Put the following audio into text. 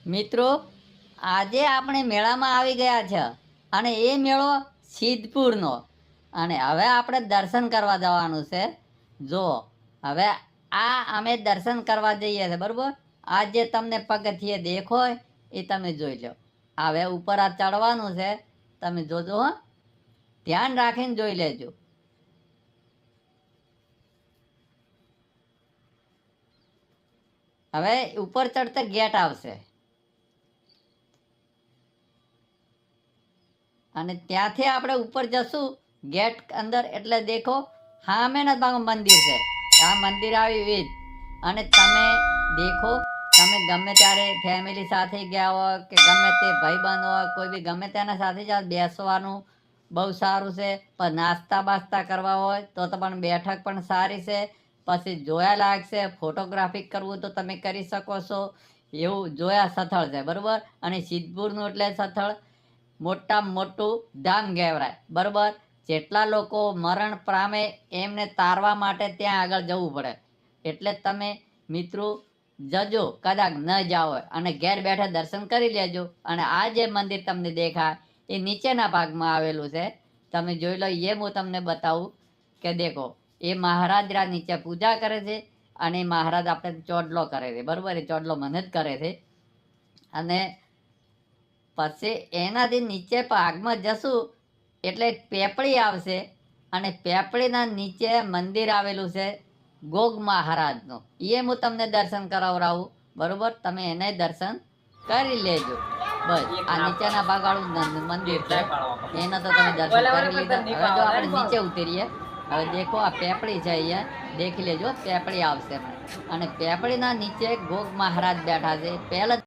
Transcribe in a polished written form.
મિત્રો, આજે આપણે મેળામાં આવી ગયા છે અને એ મેળો સિદ્ધપુરનો. અને હવે આપણે દર્શન કરવા જવાનું છે. જો હવે આ અમે દર્શન કરવા જઈએ છીએ, બરોબર. આ જે તમને પગથિયે દેખો એ તમે જોઈ લો. હવે ઉપર આ ચડવાનું છે, તમે જોજો હો, ધ્યાન રાખીને જોઈ લેજો. હવે ઉપર ચડતા ગેટ આવશે અને ત્યાંથી આપણે ઉપર જશું ગેટ અંદર, એટલે દેખો સામે જ મંદિર છે. આ મંદિર આવી વીજ અને તમે દેખો, તમે ગમે ત્યારે ફેમિલી સાથે ગયા હોય કે ગમે તે ભાઈબંધ હોય, કોઈ બી ગમે તેના સાથે જ બેસવાનું બહુ સારું છે. પણ નાસ્તા બાસ્તા કરવા હોય તો પણ બેઠક પણ સારી છે. પછી જોયા લાગશે, ફોટોગ્રાફી કરવું તો તમે કરી શકો છો. એવું જોયા સ્થળ છે, બરાબર. અને સિદ્ધપુરનું એટલે સ્થળ મોટામાં મોટું ધામ કહેવાય, બરાબર. જેટલા લોકો મરણ પામે એમને તારવા માટે ત્યાં આગળ જવું પડે. એટલે તમે મિત્રો જજો, કદાચ ન જાઓ અને ઘેર બેઠા દર્શન કરી લેજો. અને આ જે મંદિર તમને દેખાય એ નીચેના ભાગમાં આવેલું છે, તમે જોઈ લો. એ હું તમને બતાવું કે દેખો, એ મહારાજરા નીચે પૂજા કરે છે અને મહારાજ આપણે ચોડલો કરે છે, બરાબર. એ ચોડલો મને જ કરે છે. અને પછી એનાથી નીચે ભાગમાં જશું એટલે પેપળી આવશે અને પેપળીના નીચે મંદિર આવેલું છે ગોગ મહારાજનું. એ હું તમને દર્શન કરાવડાવું, બરોબર. તમે એને દર્શન કરી લેજો. બસ આ નીચેના ભાગવાળું મંદિર છે, એના તો તમે દર્શન કરી લીધા. હવે જો આપણે નીચે ઉતરીએ, હવે દેખો આ પેપળી છે, અહીંયા દેખી લેજો, પેપળી આવશે. અને પેપળીના નીચે ગોગ મહારાજ બેઠા છે. પહેલા